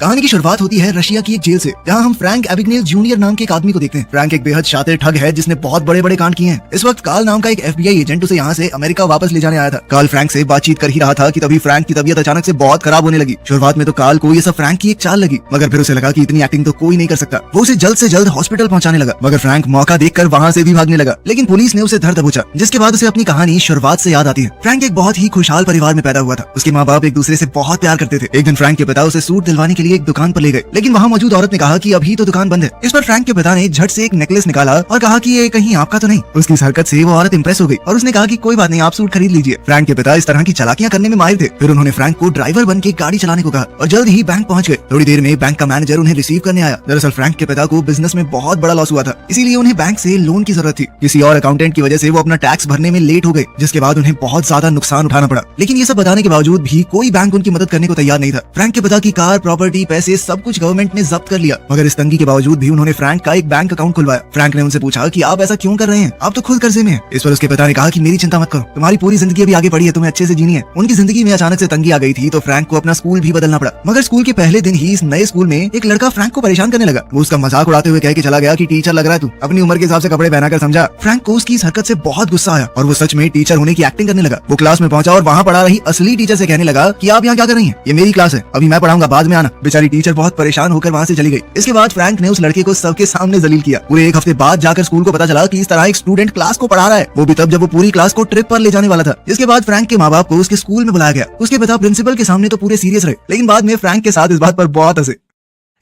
कहानी की शुरुआत होती है रशिया की एक जेल से, जहां हम फ्रैंक एबिगनेल जूनियर नाम के एक आदमी को देखते हैं। फ्रैंक एक बेहद शातिर ठग है जिसने बहुत बड़े बड़े कांड किए हैं। इस वक्त कार्ल नाम का एक FBI एजेंट उसे यहाँ से अमेरिका वापस ले जाने आया था। कार्ल फ्रैंक से बातचीत कर ही रहा था कि तभी फ्रैंक की तबीयत अचानक से बहुत खराब होने लगी। शुरुआत में तो कार्ल को ये सब फ्रैंक की एक चाल लगी, मगर फिर उसे लगा कि इतनी एक्टिंग तो कोई नहीं कर सकता। वो उसे जल्द से जल्द हॉस्पिटल पहुंचाने लगा, मगर फ्रैंक मौका देखकर वहाँ से भी भागने लगा। लेकिन पुलिस ने उसे धर दबोचा, जिसके बाद उसे अपनी कहानी शुरुआत से याद आती है। फ्रैंक एक बहुत ही खुशहाल परिवार में पैदा हुआ था। उसके माँ बाप एक दूसरे से बहुत प्यार करते थे। एक दिन फ्रैंक के पिता उसे सूट दिलवाने के लिए एक दुकान पर ले गए, लेकिन वहाँ मौजूद औरत ने कहा कि अभी तो दुकान बंद है। इस पर फ्रैंक के पिता ने झट से एक नेकलेस निकाला और कहा कि ये कहीं आपका तो नहीं। उसकी इस हरकत से वो औरत इंप्रेस हो गई और उसने कहा कि कोई बात नहीं, आप सूट खरीद लीजिए। फ्रैंक के पिता इस तरह की चालाकियां करने में माहिर थे। फिर उन्होंने फ्रैंक को ड्राइवर बन के गाड़ी चलाने को कहा और जल्द ही बैंक पहुंच गए। थोड़ी देर में बैंक का मैनेजर उन्हें रिसीव करने आया। दरअसल फ्रैंक के पिता को बिजनेस में बहुत बड़ा लॉस हुआ था, इसीलिए उन्हें बैंक से लोन की जरूरत थी। किसी और अकाउंटेंट की वजह से वो अपना टैक्स भरने में लेट हो गए, जिसके बाद उन्हें बहुत ज्यादा नुकसान उठाना पड़ा। लेकिन ये सब बताने के बावजूद भी कोई बैंक उनकी मदद करने को तैयार नहीं था। फ्रैंक के पिता की कार, प्रॉपर्टी, पैसे सब कुछ गवर्नमेंट ने जब्त कर लिया, मगर इस तंगी के बावजूद भी उन्होंने फ्रैंक का एक बैंक अकाउंट खुलवाया। फ्रैंक ने उनसे पूछा कि आप ऐसा क्यों कर रहे हैं, आप तो खुद कर्जे में हैं। इस पर उसके पिता ने कहा कि मेरी चिंता मत करो, तुम्हारी पूरी जिंदगी अभी आगे पड़ी है, तुम्हें अच्छे से जीनी है। उनकी जिंदगी में अचानक से तंगी आ गई थी, तो फ्रैंक को अपना स्कूल भी बदलना पड़ा। मगर स्कूल के पहले दिन ही इस नए स्कूल में एक लड़का फ्रैंक को परेशान करने लगा। वो उसका मजाक उड़ाते हुए कह के चला गया कि टीचर लग रहा है तू, अपनी उम्र के हिसाब से कपड़े पहना कर समझा। फ्रैंक को उसकी इस हरकत से बहुत गुस्सा आया और वो सच में टीचर होने की एक्टिंग करने लगा। वो क्लास में पहुंचा और वहाँ पढ़ा रही असली टीचर से कहने लगा कि आप यहाँ क्या कर रही हैं, ये मेरी क्लास है, अभी मैं पढ़ाऊंगा, बाद में आना। बेचारी टीचर बहुत परेशान होकर वहाँ से चली गई। इसके बाद फ्रैंक ने उस लड़के को सबके सामने जलील किया। पूरे एक हफ्ते बाद जाकर स्कूल को पता चला कि इस तरह एक स्टूडेंट क्लास को पढ़ा रहा है, वो भी तब जब वो पूरी क्लास को ट्रिप पर ले जाने वाला था। इसके बाद फ्रैंक के माँ बाप को उसके स्कूल में बुलाया गया। उसके पिता प्रिंसिपल के सामने तो पूरे सीरियस रहे, लेकिन बाद में फ्रैंक के साथ इस बात पर बहुत हंसे।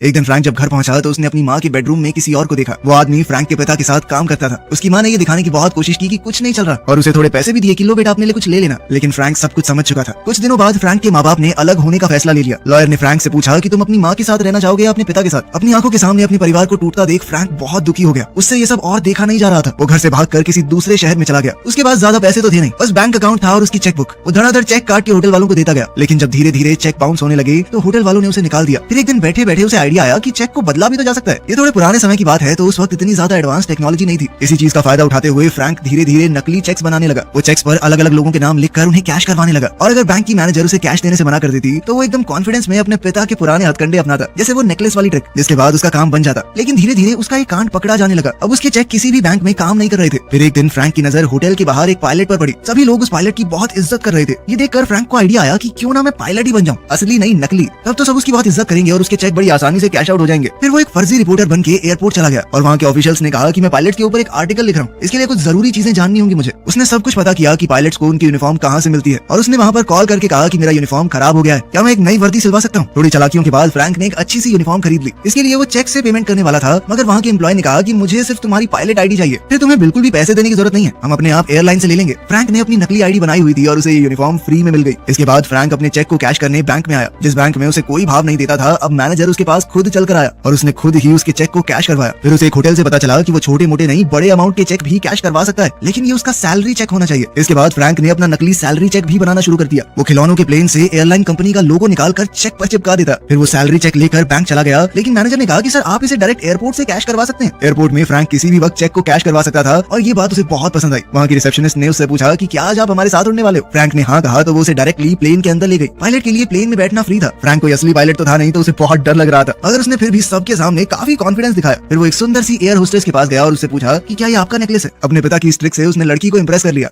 एक दिन फ्रैंक जब घर पहुंचा तो उसने अपनी माँ के बेडरूम में किसी और को देखा। वो आदमी फ्रैंक के पिता के साथ काम करता था। उसकी माँ ने ये दिखाने की बहुत कोशिश की कि कुछ नहीं चल रहा और उसे थोड़े पैसे भी दिए कि लो बेटा अपने लिए कुछ ले लेना, लेकिन फ्रैंक सब कुछ समझ चुका था। कुछ दिनों बाद फ्रैंक के माँ बाप ने अलग होने का फैसला ले लिया। लॉयर ने फ्रैंक से पूछा कि तुम अपनी माँ के साथ रहना चाहोगे या अपने पिता के साथ। अपनी आंखों के सामने अपने परिवार को टूटता देख फ्रैंक बहुत दुखी हो गया। उससे ये सब और देखा नहीं जा रहा था। वो घर से भागकर किसी दूसरे शहर में चला गया। उसके पास ज्यादा पैसे तो थे नहीं, बस बैंक अकाउंट था और उसकी चेकबुक। वो धड़ाधड़ चेक काट के होटल वालों को देता गया, लेकिन जब धीरे धीरे चेक बाउंस होने लगे तो होटल वालों ने उसे निकाल दिया। फिर एक दिन बैठे बैठे उसे आइडिया आया कि चेक को बदला भी तो जा सकता है। ये थोड़े पुराने समय की बात है, तो उस वक्त इतनी ज्यादा एडवांस टेक्नोलॉजी नहीं थी। इसी चीज का फायदा उठाते हुए फ्रैंक धीरे धीरे नकली चेक्स बनाने लगा। वो चेक्स पर अलग अलग लोगों के नाम लिखकर उन्हें कैश करवाने लगा, और अगर बैंक की मैनेजर उसे कैश देने से मना कर देती तो वो एकदम कॉन्फिडेंस में अपने पिता के पुराने हथकंडे अपनाता, जैसे वो नेकलेस वाली ट्रिक, जिसके बाद उसका काम बन जाता। लेकिन धीरे धीरे उसका एक कांड पकड़ा जाने लगा। अब उसके चेक किसी भी बैंक में काम नहीं कर रहे थे। फिर एक दिन फ्रैंक की नजर होटल के बाहर एक पायलट पर पड़ी। सभी लोग उस पायलट की बहुत इज्जत कर रहे थे। ये देखकर फ्रैंक को आइडिया आया कि क्यों ना मैं पायलट ही बन जाऊं, असली नहीं नकली। तब तो सब उसकी बहुत इज्जत करेंगे और उसके चेक बड़ी आसानी से कैश आउट हो जाएंगे। फिर वो एक फर्जी रिपोर्टर बन के एयरपोर्ट चला गया और वहाँ के ऑफिशियल्स ने कहा कि मैं पायलट के ऊपर एक आर्टिकल लिख रहा हूँ, इसके लिए कुछ जरूरी चीजें जाननी होंगी मुझे। उसने सब कुछ पता किया कि पायलट्स को उनकी यूनिफॉर्म कहाँ से मिलती है, और उसने वहाँ पर कॉल करके कहा कि मेरा यूनिफॉर्म खराब हो गया है, क्या मैं एक नई वर्दी सिलवा सकता हूँ। थोड़ी चालाकियों के बाद फ्रैंक ने एक अच्छी सी यूनिफॉर्म खरीद ली। इसके लिए वो चेक से पेमेंट करने वाला था, मगर वहाँ के एम्प्लॉय ने कहा कि मुझे सिर्फ तुम्हारी पायलट आईडी चाहिए, फिर तुम्हें बिल्कुल भी पैसे देने की जरूरत नहीं है, हम अपने आप एयरलाइन से ले लेंगे। फ्रैंक ने अपनी नकली आईडी बनाई हुई थी और उसे यूनिफॉर्म फ्री में मिल गई। इसके बाद फ्रैंक अपने चेक को कैश करने बैंक में आया। जिस बैंक में उसे कोई भाव नहीं देता था, अब मैनेजर उसके पास खुद चल कर आया और उसने खुद ही उसके चेक को कैश करवाया। फिर उसे एक होटल से पता चला कि वो छोटे मोटे नहीं बड़े अमाउंट के चेक भी कैश करवा सकता है, लेकिन ये उसका सैलरी चेक होना चाहिए। इसके बाद फ्रैंक ने अपना नकली सैलरी चेक भी बनाना शुरू कर दिया। वो खिलौनों के प्लेन से एयरलाइन कंपनी का लोगो निकालकर चेक पर चिपका देता। फिर वो सैलरी चेक लेकर बैंक चला गया, लेकिन मैनेजर ने कहा कि सर आप इसे डायरेक्ट एयरपोर्ट से कैश करवा सकते हैं। एयरपोर्ट में फ्रैंक किसी भी वक्त चेक को कैश करवा सकता था और ये बात उसे बहुत पसंद आई। वहाँ की रिसेप्शनिस्ट ने उससे पूछा कि क्या आज आप हमारे साथ उड़ने वाले हो। फ्रैंक ने हाँ कहा तो वो उसे डायरेक्टली प्लेन के अंदर ले गई। पायलट के लिए प्लेन में बैठना फ्री था। फ्रैंक कोई असली पायलट तो था नहीं, तो उसे बहुत डर लग रहा था, मगर उसने फिर भी सबके सामने काफी कॉन्फिडेंस दिखाया। फिर वो एक सुंदर सी एयर होस्टेस के पास गया और उससे पूछा कि क्या ये आपका नेकलेस है। अपने पिता की इस ट्रिक से उसने लड़की को इम्प्रेस कर लिया।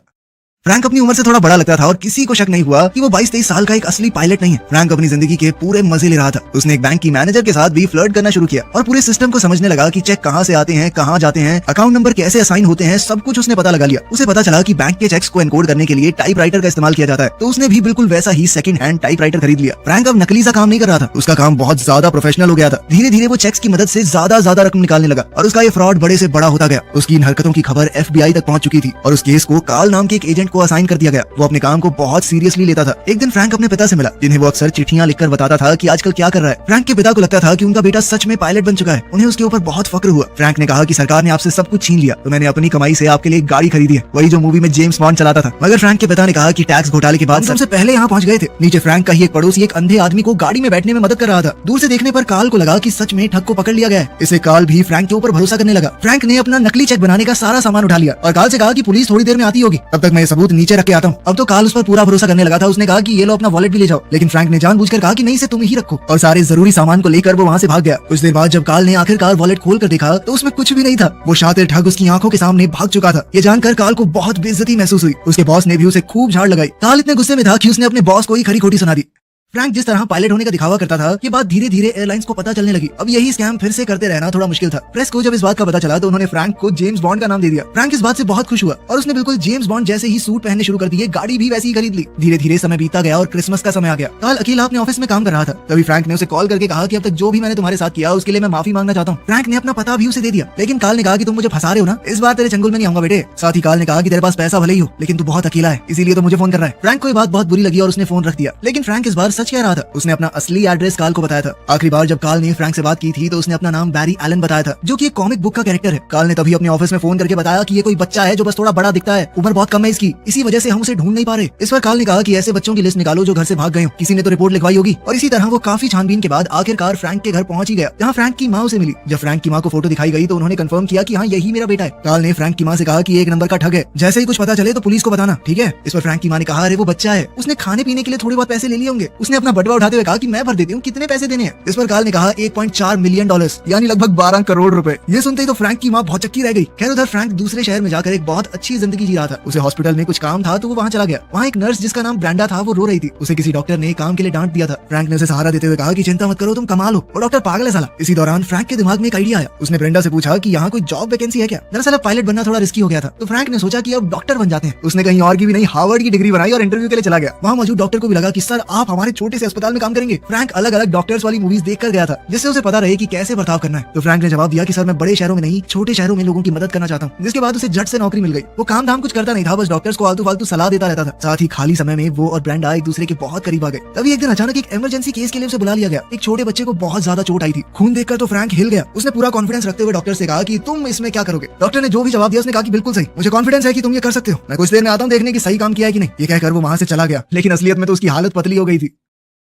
फ्रैंक अपनी उम्र से थोड़ा बड़ा लगता था और किसी को शक नहीं हुआ कि वो 22-23 साल का एक असली पायलट नहीं है। फ्रैंक अपनी जिंदगी के पूरे मजे ले रहा था। उसने एक बैंक की मैनेजर के साथ भी फ्लर्ट करना शुरू किया और पूरे सिस्टम को समझने लगा कि चेक कहाँ से आते हैं, कहाँ जाते हैं, अकाउंट नंबर कैसे असाइन होते हैं, सब कुछ उसने पता लगा लिया। उसे पता चला कि बैंक के चेक्स को एनकोड करने के लिए टाइपराइटर का इस्तेमाल किया जाता है, तो उसने भी बिल्कुल वैसा ही सेकंड हैंड टाइपराइटर खरीद लिया। फ्रैंक अब नकली सा काम नहीं कर रहा था, उसका काम बहुत ज्यादा प्रोफेशनल हो गया था। धीरे धीरे वो चेक्स की मदद से ज्यादा रकम निकालने लगा और उसका ये फ्रॉड बड़े से बड़ा होता गया। उसकी इन हरकतों की खबर FBI तक पहुंच चुकी थी और उस केस को कार्ल नाम के एक एजेंट को असाइन कर दिया गया। वो अपने काम को बहुत सीरियसली लेता था। एक दिन फ्रैंक अपने पिता से मिला, जिन्हें वो अक्सर चिट्ठियां लिखकर बताता था कि आजकल क्या कर रहा है। फ्रैंक के पिता को लगता था कि उनका बेटा सच में पायलट बन चुका है। उन्हें उसके ऊपर बहुत फक्र हुआ। फ्रैंक ने कहा कि सरकार ने आपसे सब कुछ छीन लिया, तो मैंने अपनी कमाई से आपके लिए एक गाड़ी खरीदी है, वही जो मूवी में जेम्स बॉन्ड चलाता था। मगर फ्रैंक के पिता ने कहा कि टैक्स घोटाले के बाद सबसे पहले यहाँ पहुंच गए थे। नीचे फ्रैंक का ही एक पड़ोसी एक अंधे आदमी को गाड़ी में बैठने में मदद कर रहा था। दूर से देखने पर कार्ल को लगा कि सच में ठग को पकड़ लिया गया है। इसे कार्ल भी फ्रैंक के ऊपर भरोसा करने लगा। फ्रैंक ने अपना नकली चेक बनाने का सारा सामान उठा लिया और कार्ल से कहा कि पुलिस थोड़ी देर में आती होगी, तब तक मैं सबूत नीचे रख के आता हूँ। अब तो कार्ल उस पर पूरा भरोसा करने लगा था। उसने कहा कि ये लो अपना वॉलेट भी ले जाओ, लेकिन फ्रैंक ने जानबूझकर कहा कि नहीं, इसे तुम ही रखो, और सारे जरूरी सामान को लेकर वो वहाँ से भाग गया। कुछ देर बाद जब कार्ल ने आखिरकार वॉलेट खोल कर देखा तो उसमें कुछ भी नहीं था। वो शातिर ठग उसकी आंखों के सामने भाग चुका था। ये जानकर कार्ल को बहुत बेइज्जती महसूस हुई। उसके बॉस ने भी उसे खूब झाड़ लगाई। कार्ल इतने गुस्से में था कि उसने अपने बॉस को ही खरी खोटी सुना दी। फ्रैंक जिस तरह पायलट होने का दिखावा करता था, ये बात धीरे धीरे एयरलाइंस को पता चलने लगी। अब यही स्कैम फिर से करते रहना थोड़ा मुश्किल था। प्रेस को जब इस बात का पता चला तो उन्होंने फ्रैंक को जेम्स बॉन्ड का नाम दे दिया। फ्रैंक इस बात से बहुत खुश हुआ और उसने बिल्कुल जेम्स बॉन्ड जैसे ही सूट पहनने शुरू कर दिए। गाड़ी भी वैसी ही खरीद ली। धीरे धीरे समय बीतता गया और क्रिसमस का समय आ गया। कार्ल अकेला अपने ऑफिस में काम कर रहा था। तभी फ्रैंक ने उसे कॉल करके कहा कि अब तक जो भी मैंने तुम्हारे साथ किया उसके लिए मैं माफी मांगना चाहता हूँ। फ्रैंक ने अपना पता भी उसे दे दिया, लेकिन कार्ल ने कहा कि तुम मुझे फंसा रहे हो ना, इस बार तेरे चंगुल में नहीं आऊंगा बेटे। साथ ही कार्ल ने कहा कि तेरे पास पैसा भले ही हो, लेकिन तू बहुत अकेला है, इसीलिए तो मुझे फोन कर रहा है। फ्रैंक को ये बात बहुत बुरी लगी और उसने फोन रख दिया। लेकिन फ्रैंक इस बार सच कह रहा था। उसने अपना असली एड्रेस कार्ल को बताया था। आखिरी बार जब कार्ल ने फ्रैंक से बात की थी तो उसने अपना नाम बैरी एलन बताया था, जो कि एक कॉमिक बुक का कैरेक्टर है। कार्ल ने तभी अपने ऑफिस में फोन करके बताया कि ये कोई बच्चा है जो बस थोड़ा बड़ा दिखता है, उम्र बहुत कम है इसकी, इसी वजह से हम उसे ढूंढ नहीं पा रहे। इस पर कार्ल ने कहा कि ऐसे बच्चों की लिस्ट निकालो जो घर से भाग गए हो, किसी ने तो रिपोर्ट लिखवाई होगी। और इसी तरह वो काफी छानबीन के बाद आखिरकार फ्रैंक के घर पहुंच ही गया, जहाँ फ्रैंक की माँ उसे मिली। जब फ्रैंक की माँ को फोटो दिखाई गई तो उन्होंने कंफर्म किया कि हाँ, यही मेरा बेटा है। कार्ल ने फ्रैंक की माँ से कहा कि एक नंबर का ठग है, जैसे ही कुछ पता चले तो पुलिस को बताना, ठीक है। इस पर फ्रैंक की माँ ने कहा, अरे वो बच्चा है, उसने खाने पीने के लिए थोड़े बहुत पैसे ले लिए होंगे। उसने अपना बटवा उठाते हुए कहा कि मैं भर देती हूँ, कितने पैसे देने हैं। इस पर कार्ल ने कहा 1.4 मिलियन डॉलर, यानी लगभग 12 करोड़ रुपए। ये सुनते ही तो फ्रैंक की माँ बहुत चक्की रह गई। खैर उधर फ्रैंक दूसरे शहर में जाकर एक बहुत अच्छी जिंदगी जी रहा था। उसे हॉस्पिटल में कुछ काम था तो वो वहाँ चला गया। वहाँ एक नर्स जिसका नाम ब्रेंडा था वो रो रही थी। उसे किसी डॉक्टर ने काम के लिए डांट दिया था। फ्रैंक ने उसे सहारा देते हुए कहा कि चिंता मत करो, तुम कमाल हो, और डॉक्टर पागल है साला। इसी दौरान फ्रैंक के दिमाग में एक आइडिया आया। उसने ब्रेंडा से पूछा कि यहाँ कोई जॉब वैकेंसी है क्या। दरअसल अब पायलट बनना थोड़ा रिस्की हो गया था, तो फ्रैंक ने सोचा कि अब डॉक्टर बन जाते हैं। उसने कहीं और की भी नहीं, हार्वर्ड की डिग्री बनाई और इंटरव्यू के लिए चला गया। वहाँ मौजूद डॉक्टर को भी लगा कि सर आप हमारे छोटे से अस्पताल में काम करेंगे। फ्रैंक अलग अलग डॉक्टर्स वाली मूवीज देख कर गया था, जिससे उसे पता रहे कि कैसे बर्ताव करना है। तो फ्रैंक ने जवाब दिया कि सर मैं बड़े शहरों में नहीं, छोटे शहरों में लोगों की मदद करना चाहता हूँ। जिसके बाद उसे झट से नौकरी मिल गई। वो काम धाम कुछ करता नहीं था, बस डॉक्टर्स को आलतू फालतू सलाह देता रहता था। साथ ही खाली समय में वो और ब्रेंडा एक दूसरे के बहुत करीब आ गए। तभी एक दिन अचानक एक इमरजेंसी केस के लिए उसे बुला लिया गया। एक छोटे बच्चे को बहुत ज्यादा चोट आई थी। खून देखकर तो फ्रैंक हिल गया। उसने पूरा कॉन्फिडेंस रखते हुए डॉक्टर से कहा कि तुम इसमें क्या करोगे। डॉक्टर ने जो भी जवाब दिया उसने कहा कि बिल्कुल सही, मुझे कॉन्फिडेंस है कि तुम ये कर सकते हो, मैं कुछ देर में आता हूँ देखने की सही काम किया है कि नहीं। ये कहकर वो वहाँ से चला गया, लेकिन असलियत में तो उसकी हालत पतली हो गई थी।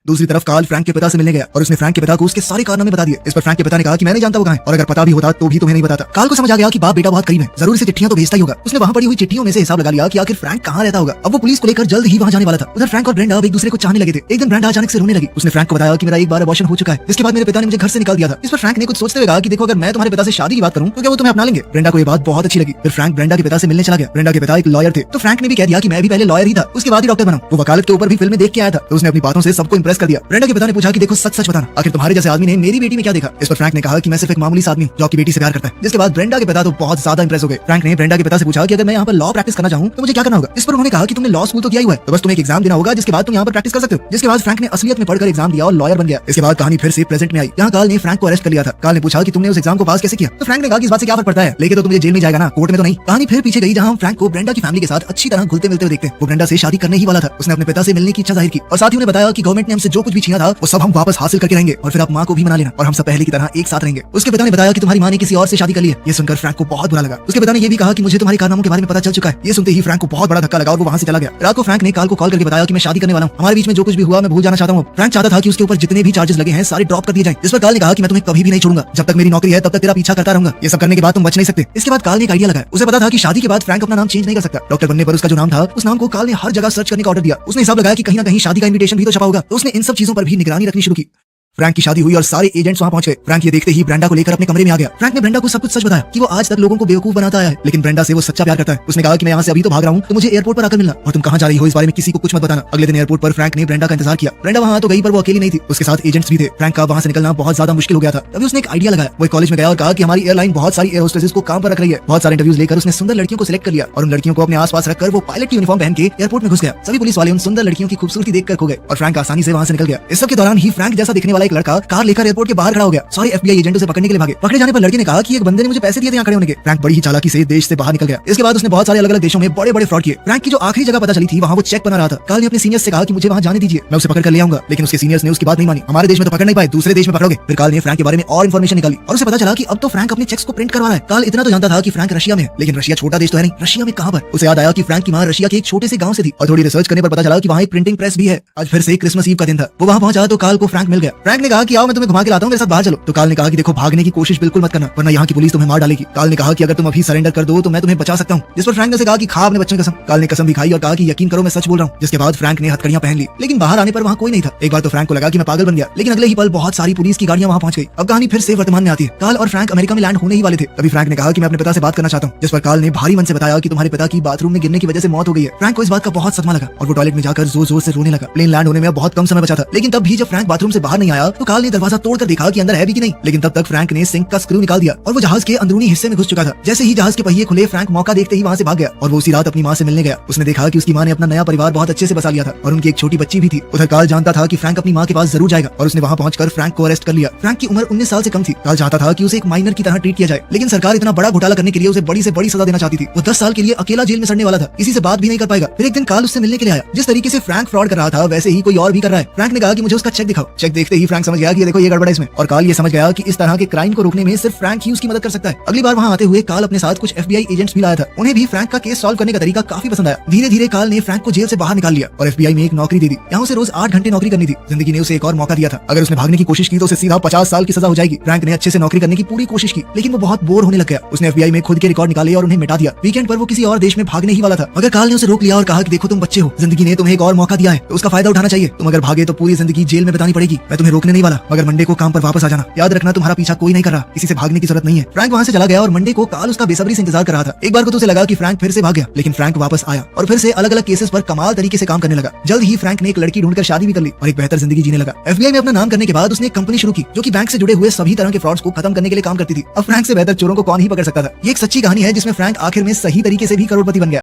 दूसरी तरफ कार्ल फ्रैंक के पिता से मिलने गया और उसने फ्रैंक के पिता को उसके सारे कारनामे बता दिए। इस पर फ्रैंक के पिता ने कहा कि मैं नहीं जानता वो कहाँ है, और अगर पता भी होता तो भी तुम्हें नहीं बताता। कार्ल को समझ आ गया कि बाप बेटा बहुत करीब है, जरूर से चिट्ठियां तो भेजता ही होगा। उसने वहाँ पड़ी हुई चिट्ठियों में से हिसाब लगा लिया कि आखिर फ्रैंक कहाँ रहता होगा। अब वो पुलिस को लेकर जल्द ही वहाँ जाने वाला था। उधर फ्रैंक और ब्रेंडा अब एक दूसरे को चाहने लगे थे। एक दिन ब्रेंडा अचानक से रोने लगी। उसने फ्रैंक को बताया कि मेरा एक बार अबॉर्शन हो चुका है, इसके बाद मेरे पिता ने मुझे घर से निकाल दिया था। इस पर फ्रैंक ने कुछ सोचते हुए कहा कि देखो, अगर मैं तुम्हारे पिता से शादी की बात करूं तो क्या वो तुम्हें अपना लेंगे। ब्रेंडा को ये बात बहुत अच्छी लगी। फिर फ्रैंक ब्रेंडा के पिता से मिलने चला गया। ब्रेंडा के पिता एक लॉयर थे, तो फ्रैंक ने भी कह दिया कि मैं भी पहले लॉयर ही था, उसके बाद ही डॉक्टर बना। वो वकालत के ऊपर भी फिल्में देख के आया था, तो उसने अपनी बातों से सबको इंप्रेस कर दिया। ब्रेंडा के पिता ने पूछा कि देखो सच बताना, आखिर तुम्हारे जैसे आदमी ने मेरी बेटी में क्या देखा। इस पर फ्रैंक ने कहा कि मैं सिर्फ एक मामूली सा आदमी हूं जो आपकी बेटी से प्यार करता है। जिसके बाद ब्रेंडा के पिता तो बहुत ज्यादा इंप्रेस हो गए। फ्रैंक ने ब्रेंडा के पिता से पूछा कि अगर मैं यहाँ पर लॉ प्रैक्टिस करना चाहूँ तो मुझे क्या करना होगा। इस पर उन्होंने कहा कि तुमने लॉ स्कूल तो किया हुआ है, तो बस तुम्हें एक एग्जाम देना होगा, जिसके बाद तुम यहाँ पर प्रैक्टिस कर सकते हो। जिसके बाद फ्रैंक ने असलियत में पढ़कर एग्जाम दिया और लॉयर बन गया। इसके बाद कहानी फिर से प्रेजेंट में आई। यहाँ कार्ल ने फ्रैंक को अरेस्ट कर लिया था। कार्ल ने पूछा कि तुमने उस एग्जाम को पास कैसे किया। तो फ्रैंक ने कहा कि इस बात से क्या फर्क पड़ता है, लेके तो तुम जेल में जाएगा ना, कोर्ट में तो नहीं। कहानी फिर पीछे गई, जहाँ हम फ्रैंक को ब्रेंडा की फैमिली के साथ अच्छी तरह घुलते मिलते हुए देखते हैं। वो ब्रेंडा से शादी करने ही वाला था। उसने अपने पिता से मिलने की इच्छा जाहिर की और साथ ही उन्हें बताया कि गवर्नमेंट ने हमसे जो कुछ भी छीना था वो सब हम वापस हासिल करके रहेंगे, और फिर आप माँ को भी मना लेना और हम सब पहले की तरह एक साथ रहेंगे। उसके पिता ने बताया कि तुम्हारी माँ ने किसी और से शादी कर ली है। ये सुनकर फ्रैंक को बहुत बुरा लगा। उसके पिता ने ये भी कहा कि मुझे तुम्हारे कारनामों के बारे में पता चल चुका है। ये सुनते ही फ्रैंक को बहुत बड़ा धक्का लगा और वो वहाँ से चला गया। रात को फ्रैंक ने कार्ल को कॉल करके बताया कि मैं शादी करने वाला हूँ, हमारे बीच में जो कुछ भी हुआ मैं भूल जाना चाहता हूँ। फ्रैंक चाहता था कि उसके ऊपर जितने भी चार्जेस लगे हैं सारे ड्रॉप कर दिए जाएं। इस पर कार्ल ने कहा कि मैं तुम्हें कभी भी नहीं छोड़ूंगा, जब तक मेरी नौकरी है तब तक तेरा पीछा करता रहूंगा, ये सब करने के बाद तुम बच नहीं सकते। इसके बाद कार्ल ने एक आइडिया लगाया। उसे पता था कि शादी के बाद फ्रैंक अपना नाम चेंज नहीं कर सकता। डॉक्टर बनने पर उसका जो नाम था उस नाम को कार्ल ने हर जगह सर्च करने का ऑर्डर दिया। उसने हिसाब लगाया कि कहीं ना कहीं शादी का इन्विटेशन भी तो छपा होगा, तो उसने इन सब चीजों पर भी निगरानी रखनी शुरू की। फ्रैंक की शादी हुई और सारे एजेंट्स वहां पहुंच गए। फ्रैंक ये देखते ही ब्रेंडा को लेकर अपने कमरे में आ गया। फ्रैंक ने ब्रेंडा को सब कुछ सच बताया कि वो आज तक लोगों को बेवकूफ बनाता आया है, लेकिन ब्रेंडा से वो सच्चा प्यार करता है। उसने कहा कि मैं यहाँ से अभी तो भाग रहा हूँ, तो मुझे एयरपोर्ट पर आकर मिलना, और तुम कहाँ जा रही हो इस बारे में किसी को कुछ मत बताना। अगले दिन एयरपोर्ट पर फ्रैंक ने ब्रेंडा का इंतजार किया। ब्रेंडा वहाँ तो गई, पर वो अकेली नहीं थी, उसके साथ एजेंट्स भी थे। फ्रैंक का वहाँ से निकलना बहुत ज्यादा मुश्किल हो गया था। तभी उसने एक आइडिया लगाया। वो कॉलेज में गया और कहा कि हमारी एयरलाइन बहुत सारी एयर होस्टेसेस को काम पर रख रही है। बहुत सारे इंटरव्यूज लेकर उसने सुंदर लड़कियों को सिलेक्ट कर लिया और उन लड़कियों को अपने आसपास रखकर वो पायलट की यूनिफॉर्म पहन के एयरपोर्ट में घुस गया। सभी पुलिस वाले उन सुंदर लड़कियों की खूबसूरती देखकर खो गए और फ्रैंक आसानी से वहाँ से निकल गया। इस सब के दौरान ही फ्रैंक जैसा दिखने वाला एक लड़का कार लेकर एयरपोर्ट के बाहर खड़ा हो गया। सारे FBI एजेंटों से पकड़ने के लिए भागे। पकड़े जाने पर लड़के ने कहा कि एक बंदे ने मुझे पैसे दिए थे यहाँ खड़े होने के। फ्रैंक बड़ी ही चालाकी से देश से बाहर निकल गया। इसके बाद उसने बहुत सारे अलग अलग देशों में बड़े बड़े फ्रॉड किए। फ्रैंक की जो आखिरी जगह पता चली थी वहाँ वो चेक बना रहा था। कार्ल ने अपने सीनियर्स से कहा कि मुझे वहाँ जाने दीजिए, मैं उसे पकड़ कर ले आऊंगा, लेकिन उसके सीनियर्स ने उसकी बात नहीं मानी। हमारे देश में तो पकड़ नहीं पाए, दूसरे देश में पकड़ोगे। फिर कार्ल ने फ्रैंक के बारे में और इन्फॉर्मेशन निकाली और उसे पता चला कि अब तो फ्रैंक अपने चेक्स को प्रिंट करवा रहा है। कार्ल इतना तो जानता था कि फ्रैंक रशिया में है, लेकिन रशिया छोटा देश तो है नहीं, रशिया में कहाँ पर। उसे याद आया कि फ्रैंक की माँ रशिया के एक छोटे से गाँव से थी और थोड़ी रिसर्च करने पर पता चला कि वहाँ एक प्रिंटिंग प्रेस भी है। आज फिर से क्रिसमस ईव का दिन था। वो वहाँ पहुंचा तो कार्ल को फ्रैंक मिल गया। फ्रैंक फ्रैंक ने कहा कि आओ मैं तुम्हें घुमा के लाता हूँ, मेरे साथ बाहर चलो। तो कार्ल ने कहा कि देखो भागने की कोशिश बिल्कुल मत करना, वरना यहाँ की पुलिस तुम्हें मार डालेगी। कार्ल ने कहा कि अगर तुम अभी सरेंडर कर दो तो मैं तुम्हें बचा सकता हूँ। जिस पर फ्रैंक ने उसे कहा कि खा अपने बच्चों की कसम। कार्ल ने कसम भी खाई और कहा कि यकीन करो मैं सच बोल रहा हूँ। जिसके बाद फ्रैंक ने हथकड़ियां पहन ली, लेकिन बाहर आने पर वहाँ कोई नहीं था। एक बार तो फ्रैंक को लगा कि मैं पागल बन गया, लेकिन अगले ही पल बहुत सारी पुलिस की गाड़ियां वहाँ पहुंच गई। अब कहानी फिर से वर्तमान में आती है। कार्ल और फ्रैंक अमेरिका में लैंड होने ही वाले थे। तभी फ्रैंक ने कहा कि मैं अपने पिता से बात करना चाहता हूँ। जिस पर कार्ल ने भारी मन से बताया कि तुम्हारे पिता की बाथरूम में गिरने की वजह से मौत हो गई है। फ्रैंक को इस बात का बहुत सदमा लगा और वो टॉयलेट में जाकर जोर जोर से रोने लगा। प्लेन लैंड होने में बहुत कम समय बचा था, लेकिन तब भी जब फ्रैंक बाथरूम से बाहर नहीं आया तो कार्ल ने दरवाजा तोड़कर देखा कि अंदर है भी कि नहीं। लेकिन तब तक फ्रैंक ने सिंक का स्क्रू निकाल दिया और वो जहाज के अंदरूनी हिस्से में घुस चुका था। जैसे ही जहाज के पहिए खुले, फ्रैंक मौका देखते ही वहाँ से भाग गया और वो उसी रात अपनी माँ से मिलने गया। उसने देखा कि उसकी माँ ने अपना नया परिवार बहुत अच्छे से बसा लिया था और उनकी एक छोटी बच्ची भी थी। उधर कार्ल जानता था कि फ्रैंक अपनी माँ के पास जरूर जाएगा और उसने वहाँ पहुंचकर फ्रैंक को अरेस्ट कर लिया। फ्रैंक की उम्र 19 साल से कम थी। कार्ल चाहता था कि उसे एक माइनर की तरह ट्रीट किया जाए, लेकिन सरकार इतना बड़ा घोटाला करने के लिए उसे बड़ी से बड़ी सजा देना चाहती थी। वो 10 साल के लिए अकेला जेल में सड़ने वाला था, किसी से बात भी नहीं कर पाएगा। फिर एक दिन कार्ल उससे मिलने के लिए आया। जिस तरीके से फ्रैंक फ्रॉड कर रहा था वैसे ही कोई और भी कर रहा है। फ्रैंक ने कहा कि मुझे उसका चेक दिखाओ। चेक देखते ही फ्रैंक समझ गया कि देखो ये गड़बड़ है इसमें, और कार्ल ये समझ गया कि इस तरह के क्राइम को रोकने में सिर्फ फ्रैंक ही उसकी मदद कर सकता है। अगली बार वहाँ आते हुए कार्ल अपने साथ कुछ FBI एजेंट्स भी लाया था। उन्हें भी फ्रैंक का केस सॉल्व करने का तरीका काफी पसंद आया। धीरे धीरे कार्ल ने फ्रैंक को जेल से बाहर निकाल लिया और FBI में एक नौकरी दे दी। यहाँ उसे रोज 8 घंटे नौकरी करनी थी। जिंदगी ने उसे एक और मौका दिया था। अगर उसने भागने की कोशिश की तो उसे सीधा 50 साल की सजा हो जाएगी। फ्रैंक ने अच्छे से नौकरी करने की पूरी कोशिश की, लेकिन वो बहुत बोर होने लग गया। उसने FBI में खुद के रिकॉर्ड निकाले और उन्हें मिटा दिया। वीकेंड पर वो किसी और देश में भागने ही वाला था, मगर कार्ल ने उसे रोक लिया और कहा कि देखो तुम बच्चे हो, जिंदगी ने तुम्हें एक और मौका दिया है, तो उसका फायदा उठाना चाहिए। तुम अगर भागे तो पूरी जिंदगी जेल में बितानी पड़ेगी। मैं तुम्हें रोकने नहीं वाला, मगर मंडे को काम पर वापस आ जाना। याद रखना तुम्हारा पीछा कोई नहीं कर रहा, किसी से भागने की जरूरत नहीं है। फ्रैंक वहाँ से चला गया और मंडे को कार्ल उसका बेसब्री से इंतजार कर रहा था। एक बार को तो उसे लगा कि फ्रैंक फिर से भाग गया, लेकिन फ्रैंक वापस आया और फिर से अलग अलग केसेस पर कमाल तरीके से काम करने लगा। जल्द ही फ्रैंक ने एक लड़की ढूंढकर शादी भी कर ली और एक बेहतर जिंदगी जीने लगा। FBI में अपना नाम करने के बाद उसने एक कंपनी शुरू की जो कि बैंक से जुड़े हुए सभी तरह के फ्रॉड्स को खत्म करने के लिए काम करती थी। अब फ्रैंक से बेहतर चोरों को कौन ही पकड़ सकता था। ये एक सच्ची कहानी है जिसमें फ्रैंक आखिर में सही तरीके से भी करोड़पति बन गया।